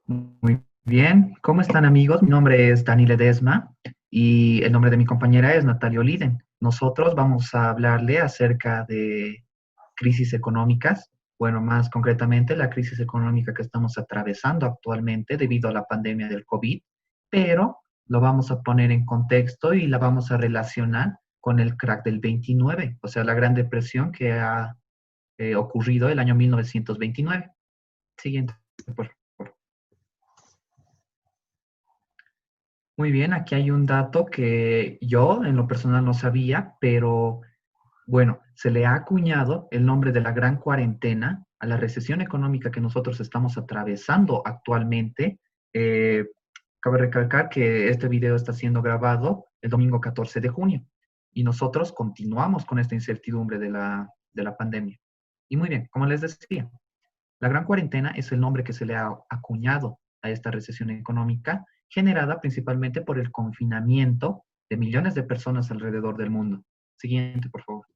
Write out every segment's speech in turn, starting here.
Muy bien, ¿cómo están amigos? Mi nombre es Dani Ledesma y el nombre de mi compañera es Natalia Oliden. Nosotros vamos a hablarle acerca de crisis económicas, bueno, más concretamente la crisis económica que estamos atravesando actualmente debido a la pandemia del COVID, pero lo vamos a poner en contexto y la vamos a relacionar con el crack del 29, o sea, la Gran Depresión que ha ocurrido el año 1929. Siguiente, por favor. Muy bien, aquí hay un dato que yo en lo personal no sabía, pero bueno, se le ha acuñado el nombre de la gran cuarentena a la recesión económica que nosotros estamos atravesando actualmente. Eh, Cabe recalcar que este video está siendo grabado el domingo 14 de junio y nosotros continuamos con esta incertidumbre de la pandemia. Y muy bien, como les decía, la gran cuarentena es el nombre que se le ha acuñado a esta recesión económica generada principalmente por el confinamiento de millones de personas alrededor del mundo. Siguiente, por favor.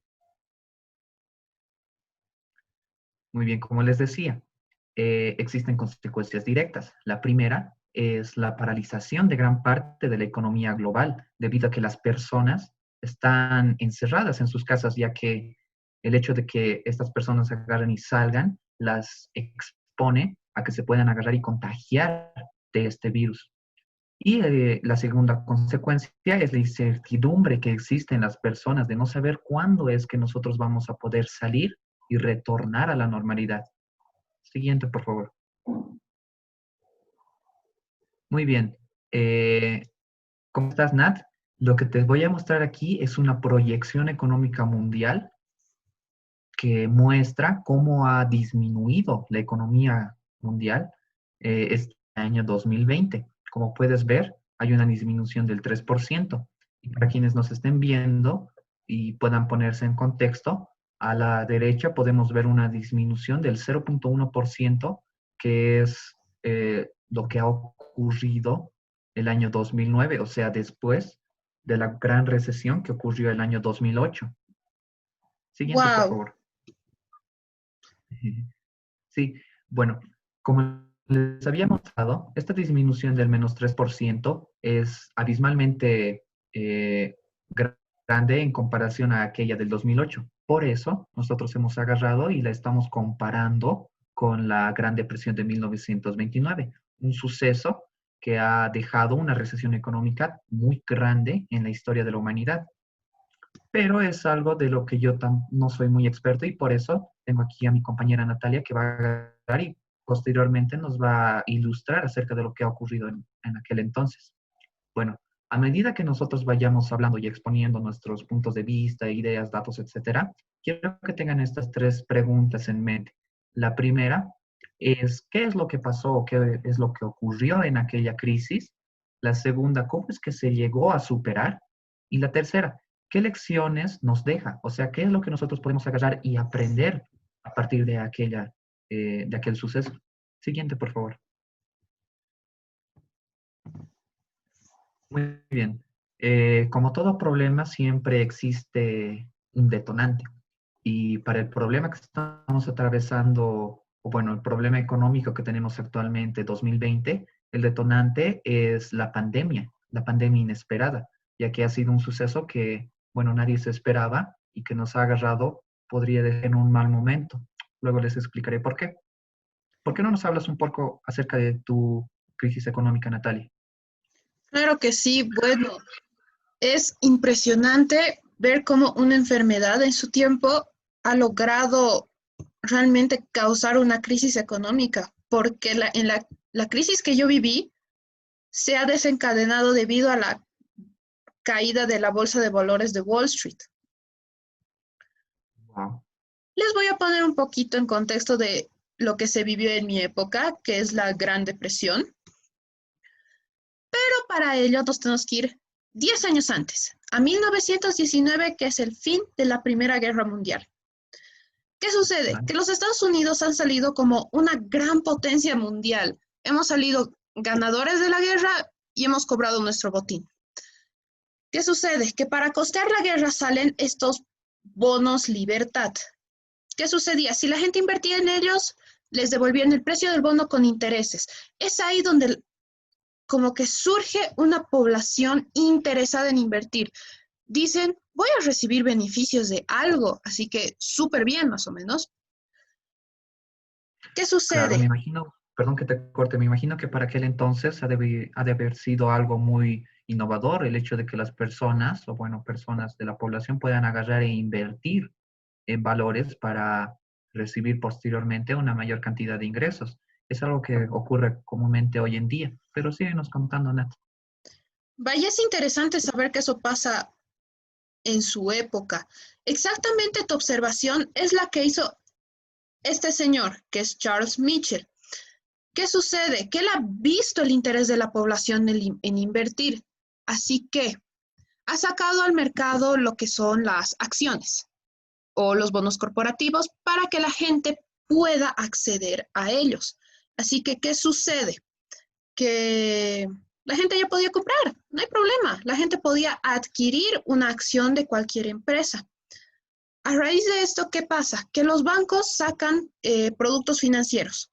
Muy bien, como les decía, existen consecuencias directas. La primera es la paralización de gran parte de la economía global debido a que las personas están encerradas en sus casas, ya que el hecho de que estas personas agarren y salgan las expone a que se puedan agarrar y contagiar de este virus. Y la segunda consecuencia es la incertidumbre que existe en las personas de no saber cuándo es que nosotros vamos a poder salir y retornar a la normalidad. Siguiente, por favor. Muy bien. Eh, ¿Cómo estás, Nat? Lo que te voy a mostrar aquí es una proyección económica mundial que muestra cómo ha disminuido la economía mundial este año 2020. Como puedes ver, hay una disminución del 3%. Y para quienes nos estén viendo y puedan ponerse en contexto, a la derecha podemos ver una disminución del 0,1%, que es lo que ha ocurrido el año 2009, o sea, después de la gran recesión que ocurrió el año 2008. Siguiente, por Wow, favor. Sí, bueno, como les había mostrado, esta disminución del menos 3% es abismalmente eh, grande en comparación a aquella del 2008. Por eso, nosotros hemos agarrado y la estamos comparando con la Gran Depresión de 1929, un suceso que ha dejado una recesión económica muy grande en la historia de la humanidad, pero es algo de lo que yo no soy muy experto y por eso tengo aquí a mi compañera Natalia que va a agarrar y posteriormente nos va a ilustrar acerca de lo que ha ocurrido en aquel entonces. Bueno, a medida que nosotros vayamos hablando y exponiendo nuestros puntos de vista, ideas, datos, etcétera, quiero que tengan estas tres preguntas en mente. La primera es, ¿qué es lo que pasó o qué es lo que ocurrió en aquella crisis? La segunda, ¿cómo es que se llegó a superar? Y la tercera, ¿qué lecciones nos deja? O sea, ¿qué es lo que nosotros podemos agarrar y aprender a partir de aquel suceso? Siguiente, por favor. Muy bien. Como todo problema, siempre existe un detonante. Y para el problema que estamos atravesando, o bueno, el problema económico que tenemos actualmente, 2020, el detonante es la pandemia inesperada, ya que ha sido un suceso que, bueno, nadie se esperaba y que nos ha agarrado, podría dejar en un mal momento. Luego les explicaré por qué. ¿Por qué no nos hablas un poco acerca de tu crisis económica, Natalia? claro que sí. Bueno, es impresionante ver cómo una enfermedad en su tiempo ha logrado realmente causar una crisis económica, porque la crisis que yo viví se ha desencadenado debido a la caída de la bolsa de valores de Wall Street. Wow. Les voy a poner un poquito en contexto de lo que se vivió en mi época, que es la Gran Depresión. Pero para ello nos tenemos que ir 10 años antes, a 1919, que es el fin de la Primera Guerra Mundial. ¿Qué sucede? Vale. Que los Estados Unidos han salido como una gran potencia mundial. Hemos salido ganadores de la guerra y hemos cobrado nuestro botín. ¿Qué sucede? Que para costear la guerra salen estos bonos libertad. ¿Qué sucedía? Si la gente invertía en ellos, les devolvían el precio del bono con intereses. Es ahí donde como que surge una población interesada en invertir. Dicen, voy a recibir beneficios de algo, así que súper bien, más o menos. ¿Qué Claro, sucede? me imagino, perdón que te corte, me imagino que para aquel entonces ha de haber sido algo muy innovador el hecho de que las personas, o bueno, personas de la población puedan agarrar e invertir en valores para recibir posteriormente una mayor cantidad de ingresos. Es algo que ocurre comúnmente hoy en día, pero síguenos contando, Nat. Vaya, es interesante saber que eso pasa en su época. Exactamente tu observación es la que hizo este señor, que es Charles Mitchell. ¿Qué sucede? Que él ha visto el interés de la población en invertir, así que ha sacado al mercado lo que son las acciones o los bonos corporativos para que la gente pueda acceder a ellos. Así que, ¿qué sucede? Que la gente ya podía comprar, no hay problema. La gente podía adquirir una acción de cualquier empresa. A raíz de esto, ¿qué pasa? Que los bancos sacan productos financieros.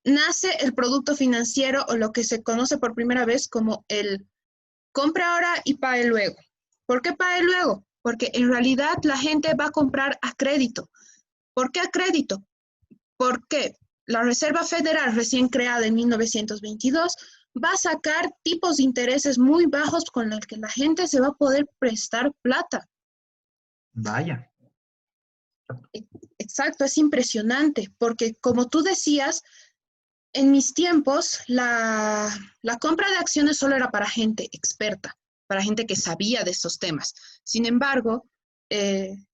Nace el producto financiero o lo que se conoce por primera vez como el compra ahora y pague luego. ¿Por qué pague luego? Porque en realidad la gente va a comprar a crédito. ¿Por qué a crédito? Porque la Reserva Federal, recién creada en 1922, va a sacar tipos de intereses muy bajos con los que la gente se va a poder prestar plata. Vaya, Exacto, es impresionante, porque como tú decías, en mis tiempos la compra de acciones solo era para gente experta, para gente que sabía de estos temas. Sin embargo,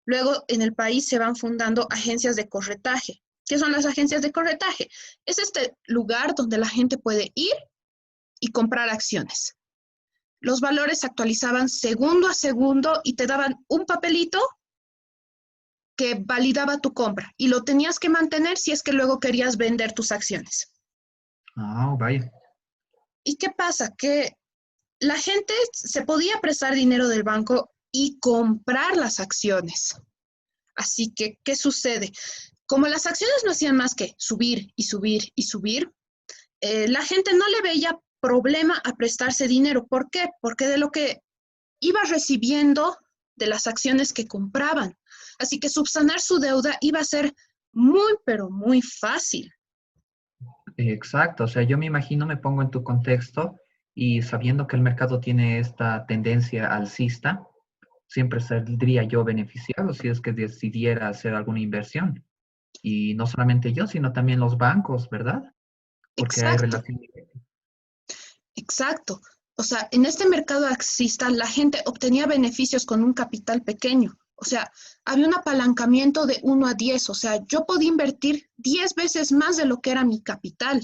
luego en el país se van fundando agencias de corretaje. ¿Qué son las agencias de corretaje? Es este lugar donde la gente puede ir y comprar acciones. Los valores se actualizaban segundo a segundo y te daban un papelito que validaba tu compra y lo tenías que mantener si es que luego querías vender tus acciones. ah, vaya, ¿Y qué pasa? Que la gente se podía prestar dinero del banco y comprar las acciones. Así que, ¿qué sucede? Como las acciones no hacían más que subir y subir y subir, la gente no le veía problema a prestarse dinero. ¿Por qué? Porque de lo que iba recibiendo de las acciones que compraban. Así que subsanar su deuda iba a ser muy, pero muy fácil. exacto. O sea, yo me imagino, me pongo en tu contexto y sabiendo que el mercado tiene esta tendencia alcista, siempre saldría yo beneficiado si es que decidiera hacer alguna inversión. Y no solamente yo, sino también los bancos, ¿verdad? Porque hay Exacto. relación. Exacto. O sea, en este mercado alcista la gente obtenía beneficios con un capital pequeño. O sea, había un apalancamiento de 1 a 10. O sea, yo podía invertir 10 veces más de lo que era mi capital.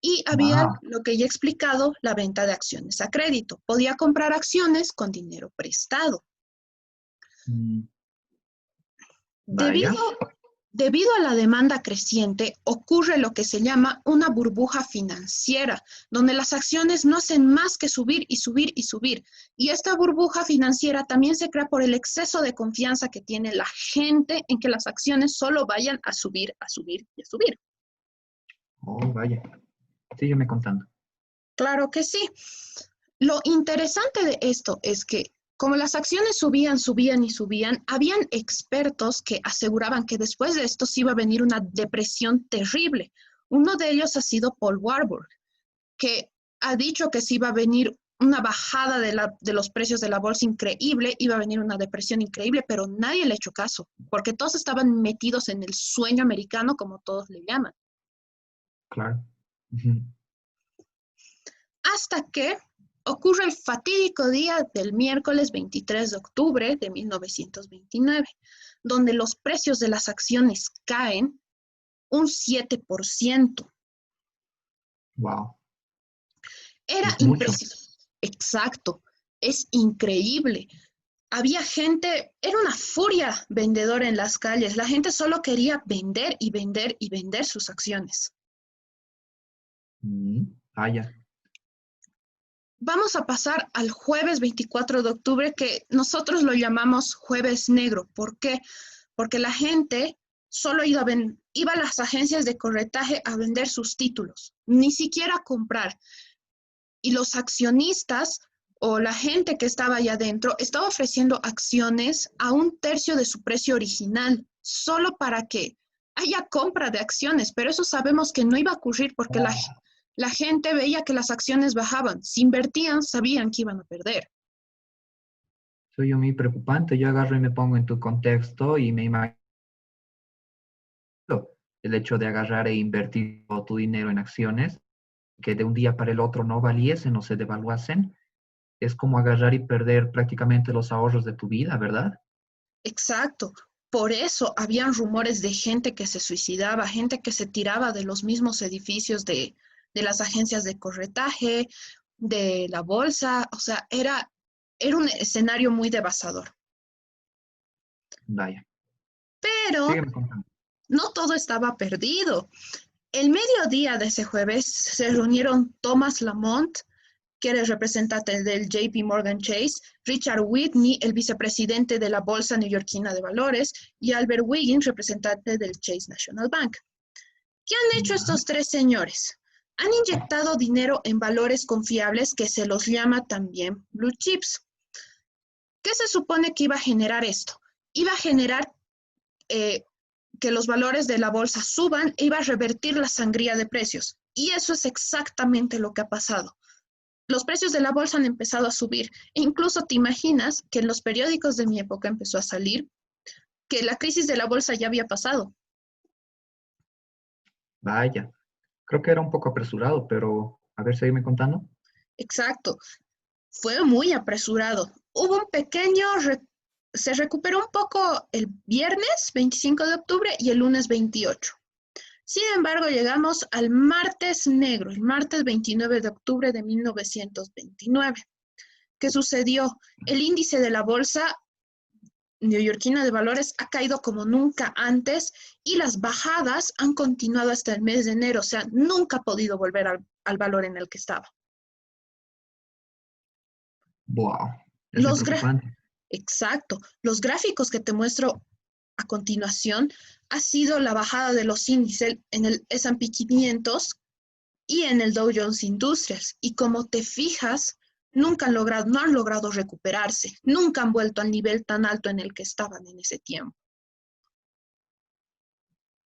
Y había Wow. lo que ya he explicado, la venta de acciones a crédito. Podía comprar acciones con dinero prestado. Vaya. Debido Debido a la demanda creciente, ocurre lo que se llama una burbuja financiera, donde las acciones no hacen más que subir y subir y subir. Y esta burbuja financiera también se crea por el exceso de confianza que tiene la gente en que las acciones solo vayan a subir, a subir y a subir. Oh, vaya. Sígueme contando. Claro que sí. Lo interesante de esto es que como las acciones subían, subían y subían, habían expertos que aseguraban que después de esto sí iba a venir una depresión terrible. Uno de ellos ha sido Paul Warburg, que ha dicho que sí iba a venir una bajada de los precios de la bolsa increíble, iba a venir una depresión increíble, pero nadie le ha hecho caso, porque todos estaban metidos en el sueño americano, como todos le llaman. Claro. Ujú. Hasta que ocurre el fatídico día del miércoles 23 de octubre de 1929, donde los precios de las acciones caen un 7%. Wow. Era Es mucho. impresionante. Exacto, es increíble. Había gente, era una furia vendedora en las calles. La gente solo quería vender y vender y vender sus acciones. Vaya. Vamos a pasar al jueves 24 de octubre, que nosotros lo llamamos jueves negro. ¿Por qué? Porque la gente solo iba a las agencias de corretaje a vender sus títulos, ni siquiera a comprar. Y los accionistas o la gente que estaba allá adentro estaba ofreciendo acciones a 1/3 de su precio original, solo para que haya compra de acciones, pero eso sabemos que no iba a ocurrir porque la gente veía que las acciones bajaban. Si invertían, sabían que iban a perder. Soy yo muy preocupante. Yo agarro y me pongo en tu contexto y me imagino el hecho de agarrar e invertir todo tu dinero en acciones que de un día para el otro no valiesen o se devaluasen. Es como agarrar y perder prácticamente los ahorros de tu vida, ¿verdad? Exacto. Por eso habían rumores de gente que se suicidaba, gente que se tiraba de los mismos edificios de las agencias de corretaje, de la bolsa. O sea, era un escenario muy devastador. Vaya, Pero sígueme contando. no todo estaba perdido. El mediodía de ese jueves se reunieron Thomas Lamont, que era el representante del JP Morgan Chase, Richard Whitney, el vicepresidente de la Bolsa Neoyorquina de Valores, y Albert Wiggins, representante del Chase National Bank. ¿Qué han hecho Ya, estos tres señores? Han inyectado dinero en valores confiables que se los llama también blue chips. ¿Qué se supone que iba a generar esto? Iba a generar eh, que los valores de la bolsa suban e iba a revertir la sangría de precios. Y eso es exactamente lo que ha pasado. Los precios de la bolsa han empezado a subir. E incluso te imaginas que en los periódicos de mi época empezó a salir que la crisis de la bolsa ya había pasado. vaya. Creo que era un poco apresurado, pero a ver, sígueme contando. Exacto. Fue muy apresurado. Hubo un pequeño, se recuperó un poco el viernes 25 de octubre y el lunes 28. Sin embargo, llegamos al martes negro, el martes 29 de octubre de 1929. ¿Qué sucedió? El índice de la bolsa neoyorquina de valores ha caído como nunca antes y las bajadas han continuado hasta el mes de enero, o sea, nunca ha podido volver al valor en el que estaba. Wow, es muy Los gra preocupante. Exacto. Los gráficos que te muestro a continuación ha sido la bajada de los índices en el S&P 500 y en el Dow Jones Industrials. Y como te fijas, no han logrado recuperarse, nunca han vuelto al nivel tan alto en el que estaban en ese tiempo.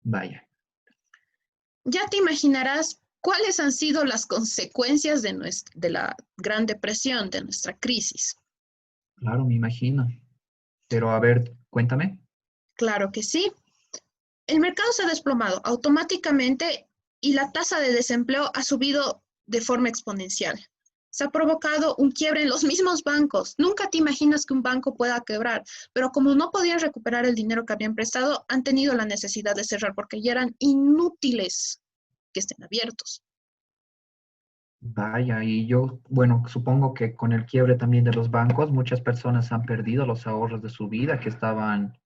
Vaya, Ya te imaginarás cuáles han sido las consecuencias de la Gran Depresión, de nuestra crisis. claro, me imagino. Pero a ver, cuéntame. Claro que sí. El mercado se ha desplomado automáticamente y la tasa de desempleo ha subido de forma exponencial. Se ha provocado un quiebre en los mismos bancos. Nunca te imaginas que un banco pueda quebrar, pero como no podían recuperar el dinero que habían prestado, han tenido la necesidad de cerrar porque ya eran inútiles que estén abiertos. Vaya, y yo, bueno, supongo que con el quiebre también de los bancos, muchas personas han perdido los ahorros de su vida que estaban,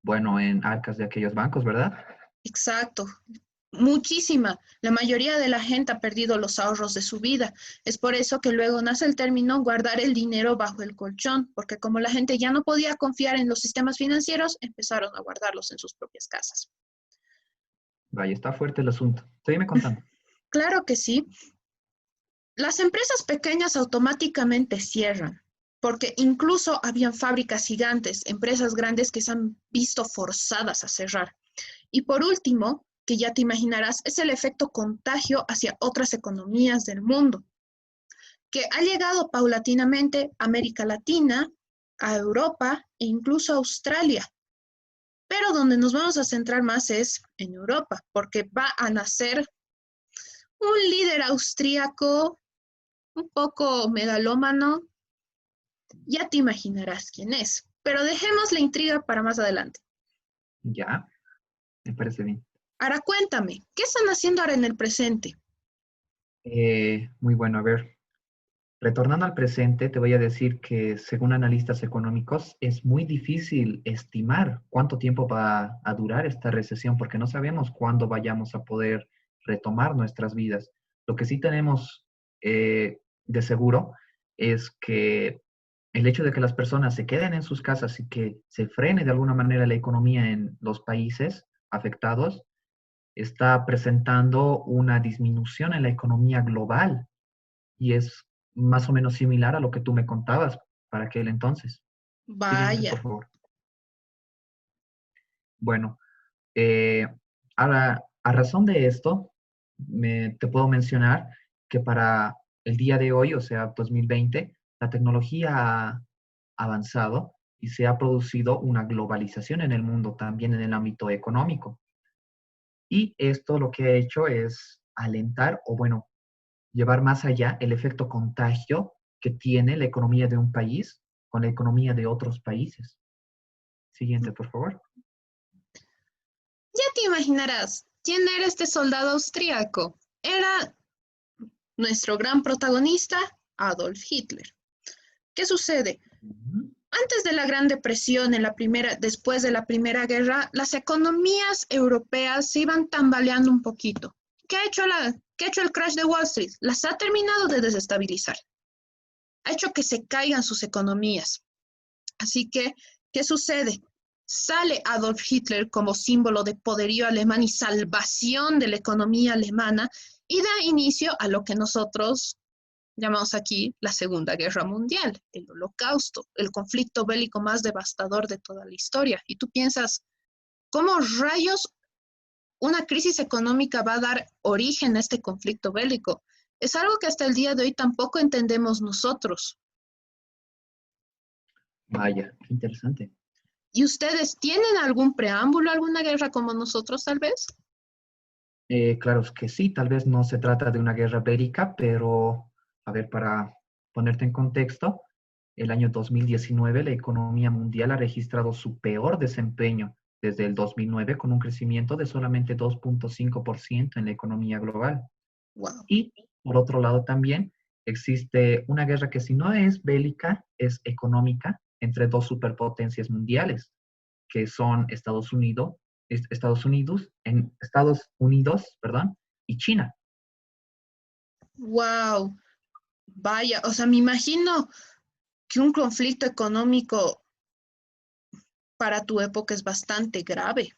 bueno, en arcas de aquellos bancos, ¿verdad? Exacto. Muchísima. La mayoría de la gente ha perdido los ahorros de su vida. Es por eso que luego nace el término guardar el dinero bajo el colchón, porque como la gente ya no podía confiar en los sistemas financieros, empezaron a guardarlos en sus propias casas. Vaya, está fuerte el asunto. Sígueme contando. Claro que sí. Las empresas pequeñas automáticamente cierran, porque incluso habían fábricas gigantes, empresas grandes que se han visto forzadas a cerrar. Y por último, que ya te imaginarás, es el efecto contagio hacia otras economías del mundo, que ha llegado paulatinamente a América Latina, a Europa e incluso a Australia. Pero donde nos vamos a centrar más es en Europa, porque va a nacer un líder austríaco un poco megalómano. Ya te imaginarás quién es, pero dejemos la intriga para más adelante. Ya, me parece bien. Ahora cuéntame, ¿qué están haciendo ahora en el presente? Muy bueno, a ver, retornando al presente, te voy a decir que según analistas económicos es muy difícil estimar cuánto tiempo va a durar esta recesión porque no sabemos cuándo vayamos a poder retomar nuestras vidas. Lo que sí tenemos de seguro es que el hecho de que las personas se queden en sus casas y que se frene de alguna manera la economía en los países afectados, está presentando una disminución en la economía global y es más o menos similar a lo que tú me contabas para aquel entonces. Siguiente, Vaya. por favor. Bueno, eh, ahora, a razón de esto, te puedo mencionar que para el día de hoy, o sea, 2020, la tecnología ha avanzado y se ha producido una globalización en el mundo, también en el ámbito económico. Y esto lo que ha hecho es alentar o, bueno, llevar más allá el efecto contagio que tiene la economía de un país con la economía de otros países. Siguiente, por favor. Ya te imaginarás quién era este soldado austríaco. Era nuestro gran protagonista, Adolf Hitler. ¿Qué sucede? Antes de la Gran Depresión, después de la Primera Guerra, las economías europeas se iban tambaleando un poquito. ¿Qué ha hecho el crash de Wall Street? Las ha terminado de desestabilizar. Ha hecho que se caigan sus economías. Así que, ¿qué sucede? Sale Adolf Hitler como símbolo de poderío alemán y salvación de la economía alemana y da inicio a lo que nosotros llamamos aquí la Segunda Guerra Mundial, el Holocausto, el conflicto bélico más devastador de toda la historia. Y tú piensas, ¿cómo rayos una crisis económica va a dar origen a este conflicto bélico? Es algo que hasta el día de hoy tampoco entendemos nosotros. Vaya, qué interesante. ¿Y ustedes tienen algún preámbulo, alguna guerra como nosotros tal vez? Claro que sí, tal vez no se trata de una guerra bélica, pero, a ver, para ponerte en contexto, el año 2019 la economía mundial ha registrado su peor desempeño desde el 2009 con un crecimiento de solamente 2,5% en la economía global. Wow. Y por otro lado también existe una guerra que si no es bélica, es económica entre dos superpotencias mundiales, que son Estados Unidos, perdón, y China. Wow. Vaya, o sea, me imagino que un conflicto económico para tu época es bastante grave.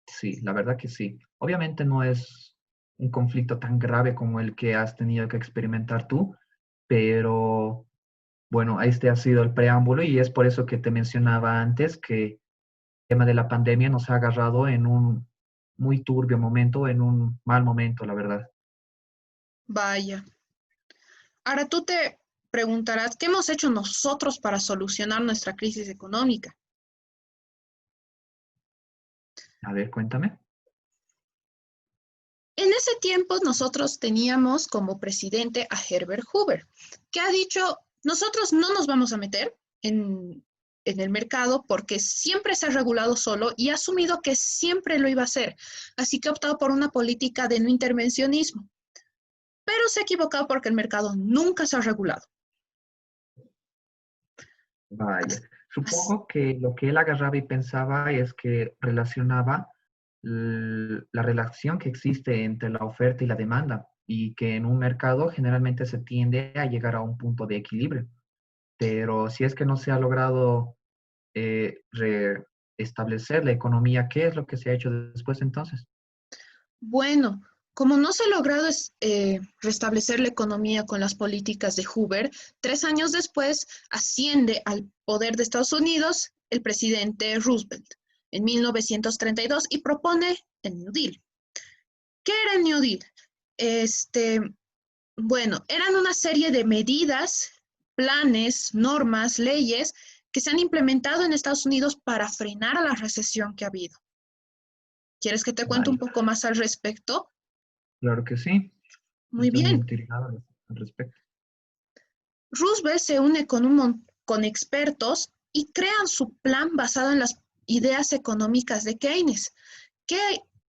Sí, la verdad que sí. Obviamente no es un conflicto tan grave como el que has tenido que experimentar tú, pero bueno, este ha sido el preámbulo y es por eso que te mencionaba antes que el tema de la pandemia nos ha agarrado en un muy turbio momento, en un mal momento, la verdad. Vaya. Ahora tú te preguntarás, ¿qué hemos hecho nosotros para solucionar nuestra crisis económica? A ver, cuéntame. En ese tiempo nosotros teníamos como presidente a Herbert Hoover, que ha dicho, nosotros no nos vamos a meter en el mercado porque siempre se ha regulado solo y ha asumido que siempre lo iba a hacer. Así que ha optado por una política de no intervencionismo. Pero se ha equivocado porque el mercado nunca se ha regulado. Vaya. As- as- Supongo que lo que él agarraba y pensaba es que relacionaba la relación que existe entre la oferta y la demanda y que en un mercado generalmente se tiende a llegar a un punto de equilibrio. Pero si es que no se ha logrado restablecer la economía, ¿qué es lo que se ha hecho después entonces? Bueno, como no se ha logrado restablecer la economía con las políticas de Hoover, 3 años después asciende al poder de Estados Unidos el presidente Roosevelt en 1932 y propone el New Deal. ¿Qué era el New Deal? Este, bueno, eran una serie de medidas, planes, normas, leyes que se han implementado en Estados Unidos para frenar a la recesión que ha habido. ¿Quieres que te cuente un Vaya, poco más al respecto? claro que sí. Muy Estoy muy bien. intrigado al respecto. Roosevelt se une con expertos y crean su plan basado en las ideas económicas de Keynes. ¿Qué,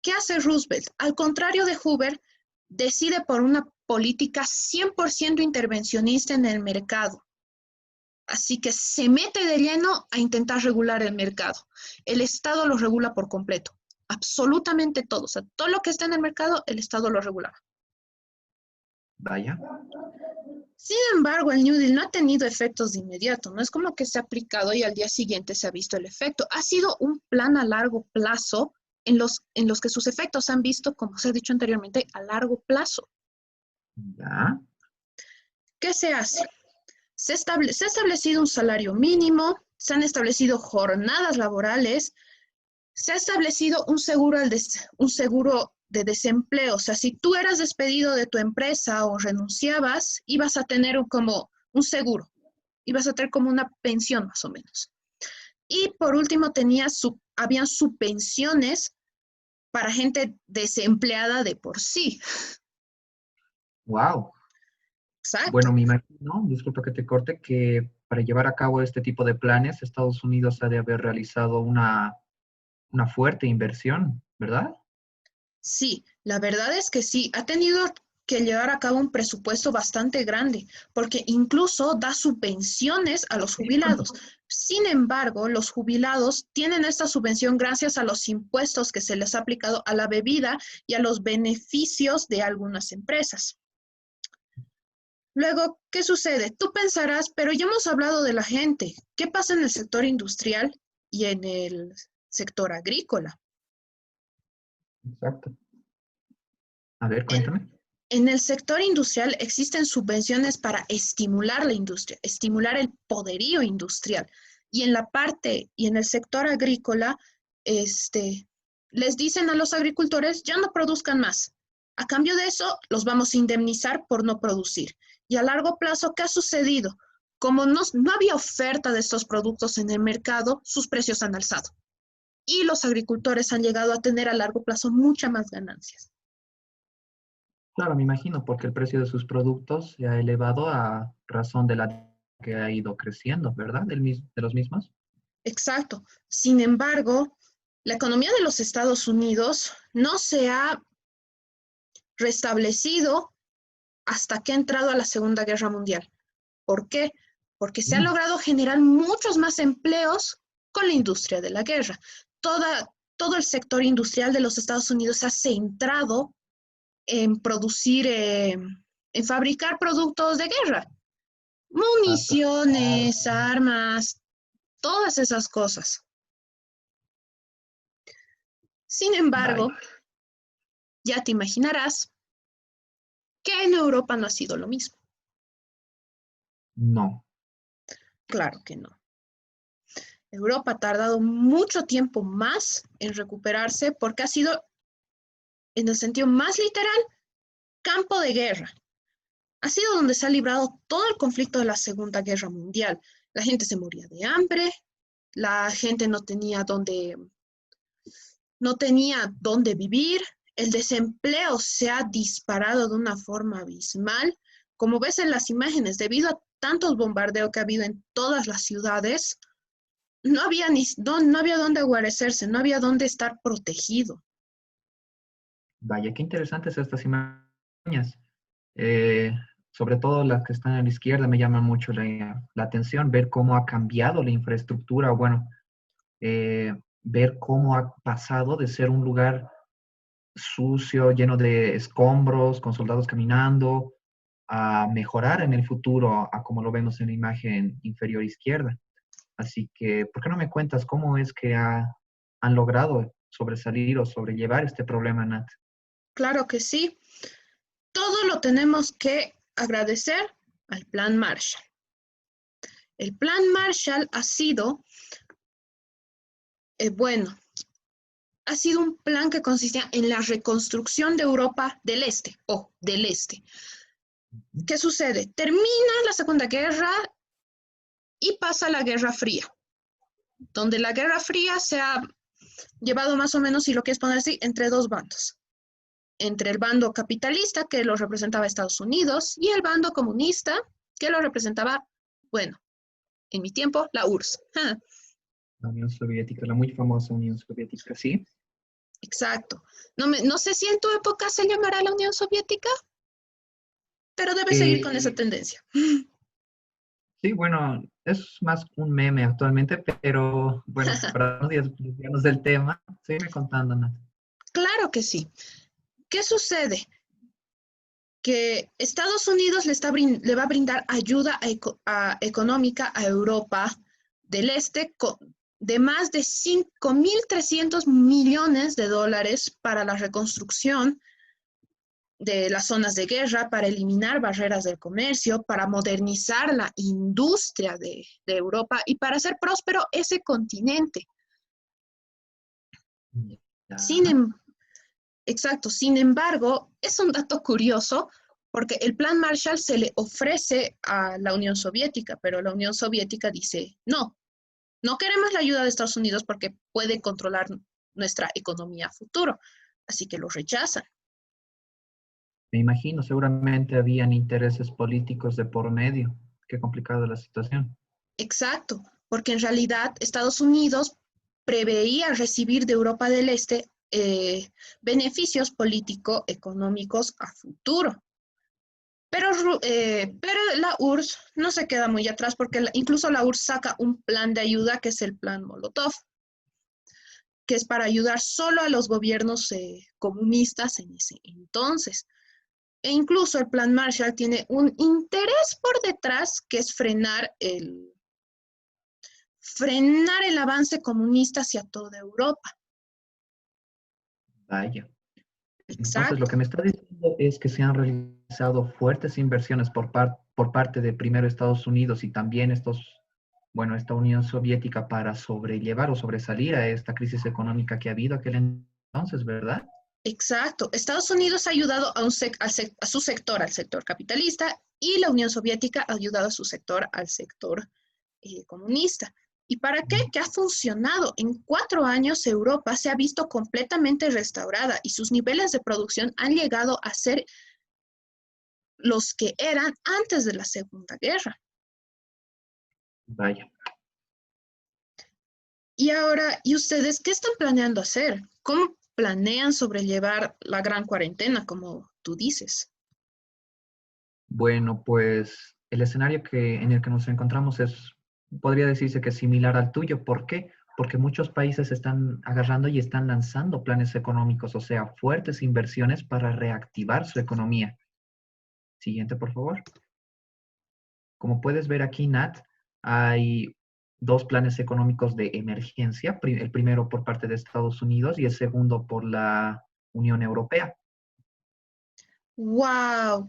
¿Qué hace Roosevelt? Al contrario de Hoover, decide por una política 100% intervencionista en el mercado. Así que se mete de lleno a intentar regular el mercado. El Estado lo regula por completo, absolutamente todo. O sea, todo lo que está en el mercado, el Estado lo regula. Vaya, Sin embargo, el New Deal no ha tenido efectos de inmediato, no es como que se ha aplicado y al día siguiente se ha visto el efecto. Ha sido un plan a largo plazo en los que sus efectos se han visto, como se ha dicho anteriormente, a largo plazo. ¿Ya? ¿Qué se hace? Se ha establecido un salario mínimo, se han establecido jornadas laborales, se ha establecido un seguro de desempleo. O sea, si tú eras despedido de tu empresa o renunciabas, ibas a tener como un seguro, ibas a tener como una pensión más o menos. Y por último, habían subvenciones para gente desempleada de por sí. Wow. Exacto. Bueno, me imagino, disculpa que te corte, que para llevar a cabo este tipo de planes, Estados Unidos ha de haber realizado una fuerte inversión, ¿verdad? Sí, la verdad es que sí, ha tenido que llevar a cabo un presupuesto bastante grande, porque incluso da subvenciones a los jubilados. Sin embargo, los jubilados tienen esta subvención gracias a los impuestos que se les ha aplicado a la bebida y a los beneficios de algunas empresas. Luego, ¿qué sucede? Tú pensarás, pero ya hemos hablado de la gente. ¿Qué pasa en el sector industrial y en el sector agrícola? Exacto. A ver, En, cuéntame. en el sector industrial existen subvenciones para estimular la industria, estimular el poderío industrial. Y en el sector agrícola, les dicen a los agricultores, ya no produzcan más. A cambio de eso, los vamos a indemnizar por no producir. Y a largo plazo, ¿qué ha sucedido? Como no había oferta de estos productos en el mercado, sus precios han alzado. Y los agricultores han llegado a tener a largo plazo muchas más ganancias. Claro, me imagino, porque el precio de sus productos se ha elevado a razón de la que ha ido creciendo, ¿verdad? De los mismos. Exacto. Sin embargo, la economía de los Estados Unidos no se ha restablecido hasta que ha entrado a la Segunda Guerra Mundial. ¿Por qué? Porque se ha Mm, logrado generar muchos más empleos con la industria de la guerra. Todo el sector industrial de los Estados Unidos se ha centrado en producir, en fabricar productos de guerra, Exacto. municiones, armas, todas esas cosas. Sin Vaya, embargo, ya te imaginarás que en Europa no ha sido lo mismo. no. Claro que no. Europa ha tardado mucho tiempo más en recuperarse porque ha sido, en el sentido más literal, campo de guerra. Ha sido donde se ha librado todo el conflicto de la Segunda Guerra Mundial. La gente se moría de hambre, la gente no tenía dónde vivir, el desempleo se ha disparado de una forma abismal. Como ves en las imágenes, debido a tantos bombardeos que ha habido en todas las ciudades, no había dónde guarecerse, no había dónde estar protegido. Vaya, qué interesantes estas imágenes. Eh, Sobre todo las que están a la izquierda me llama mucho la atención, ver cómo ha cambiado la infraestructura, bueno, ver cómo ha pasado de ser un lugar sucio, lleno de escombros, con soldados caminando, a mejorar en el futuro, a como lo vemos en la imagen inferior izquierda. Así que, ¿por qué no me cuentas cómo es que han logrado sobresalir o sobrellevar este problema, Nat? Claro que sí, todo lo tenemos que agradecer al Plan Marshall. El Plan Marshall ha sido, bueno, ha sido un plan que consistía en la reconstrucción de Europa del Este, o del Este. ¿Qué sucede? Termina la Segunda Guerra y pasa la Guerra Fría, donde la Guerra Fría se ha llevado más o menos, si lo quieres poner así, entre dos bandos. Entre el bando capitalista, que lo representaba Estados Unidos, y el bando comunista, que lo representaba, bueno, en mi tiempo, la URSS. La Unión Soviética, la muy famosa Unión Soviética, sí. Exacto. No sé si en tu época se llamará la Unión Soviética, pero debe seguir con esa Eh, tendencia. sí, bueno, es más un meme actualmente, pero bueno, para no desviarnos del tema, sígueme contando, Nat. Claro que sí. ¿Qué sucede? Que Estados Unidos le va a brindar ayuda económica a Europa del Este de más de 5.300 millones de dólares para la reconstrucción de las zonas de guerra, para eliminar barreras del comercio, para modernizar la industria de Europa y para hacer próspero ese continente. Sin, Ya. em- exacto, sin embargo, es un dato curioso porque el Plan Marshall se le ofrece a la Unión Soviética, pero la Unión Soviética dice, no, no queremos la ayuda de Estados Unidos porque puede controlar nuestra economía a futuro, así que lo rechazan. Me imagino, seguramente habían intereses políticos de por medio. Qué complicada la situación. Exacto, porque en realidad Estados Unidos preveía recibir de Europa del Este beneficios político-económicos a futuro. Pero la URSS no se queda muy atrás porque incluso la URSS saca un plan de ayuda que es el plan Molotov, que es para ayudar solo a los gobiernos comunistas en ese entonces. E incluso el plan Marshall tiene un interés por detrás que es frenar el avance comunista hacia toda Europa. Vaya. Entonces, lo Exacto, que me está diciendo es que se han realizado fuertes inversiones por parte de primero Estados Unidos y también esta Unión Soviética para sobrellevar o sobresalir a esta crisis económica que ha habido aquel entonces, ¿verdad? exacto. Estados Unidos ha ayudado a su sector, al sector capitalista, y la Unión Soviética ha ayudado a su sector, al sector comunista. ¿Y para qué? Que ha funcionado. En 4 años Europa se ha visto completamente restaurada y sus niveles de producción han llegado a ser los que eran antes de la Segunda Guerra. Vaya. Y ahora, ¿y ustedes qué están planeando hacer? ¿Cómo planean sobrellevar la gran cuarentena, como tú dices? Bueno, pues el escenario en el que nos encontramos podría decirse que es similar al tuyo. ¿Por qué? Porque muchos países están agarrando y están lanzando planes económicos, o sea, fuertes inversiones para reactivar su economía. Siguiente, por favor. Como puedes ver aquí, Nat, hay dos planes económicos de emergencia, el primero por parte de Estados Unidos y el segundo por la Unión Europea. ¡Wow!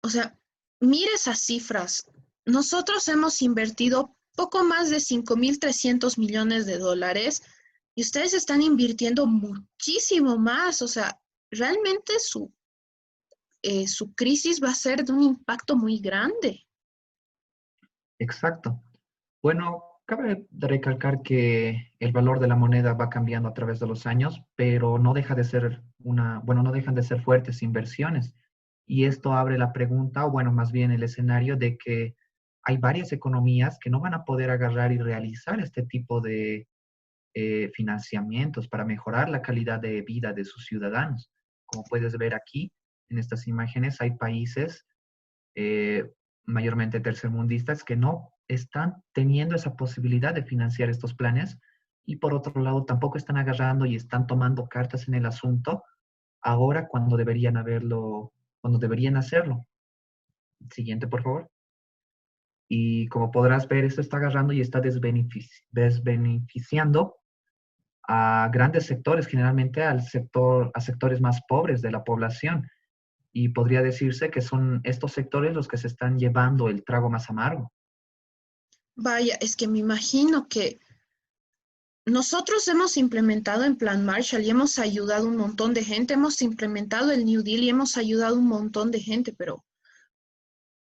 O sea, mire esas cifras. Nosotros hemos invertido poco más de 5.300 millones de dólares y ustedes están invirtiendo muchísimo más. O sea, realmente su crisis va a ser de un impacto muy grande. Exacto. Bueno, cabe recalcar que el valor de la moneda va cambiando a través de los años, pero no deja de ser no dejan de ser fuertes inversiones. Y esto abre la pregunta, o bueno, más bien el escenario de que hay varias economías que no van a poder agarrar y realizar este tipo de financiamientos para mejorar la calidad de vida de sus ciudadanos. Como puedes ver aquí en estas imágenes, hay países eh, mayormente tercermundistas que no están teniendo esa posibilidad de financiar estos planes y por otro lado tampoco están agarrando y están tomando cartas en el asunto ahora cuando deberían hacerlo. Siguiente, por favor. Y como podrás ver, esto está agarrando y está desbeneficiando a grandes sectores, generalmente a sectores más pobres de la población. Y podría decirse que son estos sectores los que se están llevando el trago más amargo. Vaya, es que me imagino que nosotros hemos implementado en Plan Marshall y hemos ayudado a un montón de gente, hemos implementado el New Deal y hemos ayudado a un montón de gente, pero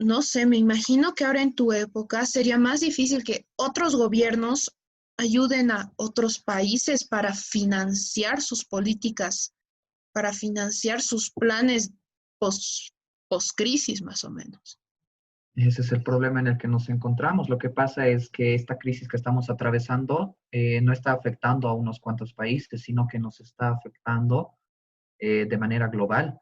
no sé, me imagino que ahora en tu época sería más difícil que otros gobiernos ayuden a otros países para financiar sus políticas, para financiar sus planes post, post-crisis, más o menos. Ese es el problema en el que nos encontramos. Lo que pasa es que esta crisis que estamos atravesando no está afectando a unos cuantos países, sino que nos está afectando de manera global.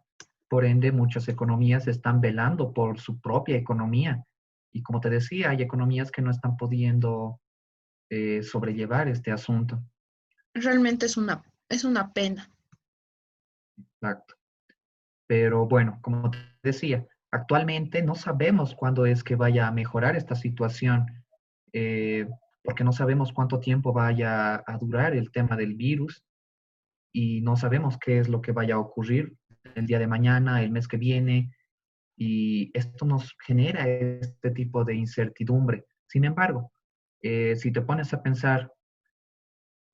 Por ende, muchas economías están velando por su propia economía. Y como te decía, hay economías que no están pudiendo sobrellevar este asunto. Realmente es una pena. Exacto. Pero bueno, como te decía, actualmente no sabemos cuándo es que vaya a mejorar esta situación. Eh, porque no sabemos cuánto tiempo vaya a durar el tema del virus y no sabemos qué es lo que vaya a ocurrir el día de mañana, el mes que viene, y esto nos genera este tipo de incertidumbre. Sin embargo, si te pones a pensar,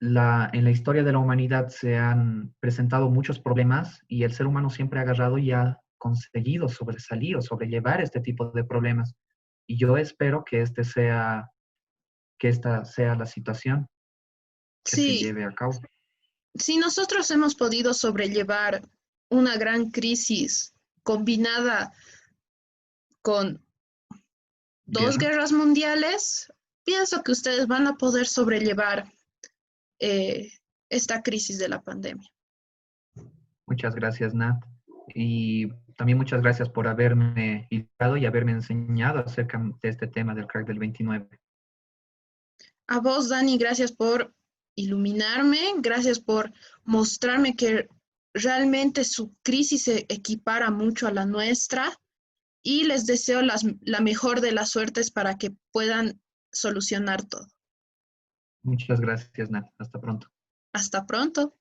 en la historia de la humanidad se han presentado muchos problemas y el ser humano siempre ha agarrado y ha conseguido sobresalir o sobrellevar este tipo de problemas. Y yo espero que esta sea la situación que se Sí, lleve a cabo. si nosotros hemos podido sobrellevar una gran crisis combinada con dos Guerra. guerras mundiales, pienso que ustedes van a poder sobrellevar eh, esta crisis de la pandemia. Muchas gracias, Nat. Y también muchas gracias por haberme invitado y haberme enseñado acerca de este tema del crack del 29. A vos, Dani, gracias por iluminarme, gracias por mostrarme que realmente su crisis se equipara mucho a la nuestra y les deseo la mejor de las suertes para que puedan solucionar todo. Muchas gracias, Nat. Hasta pronto. Hasta pronto.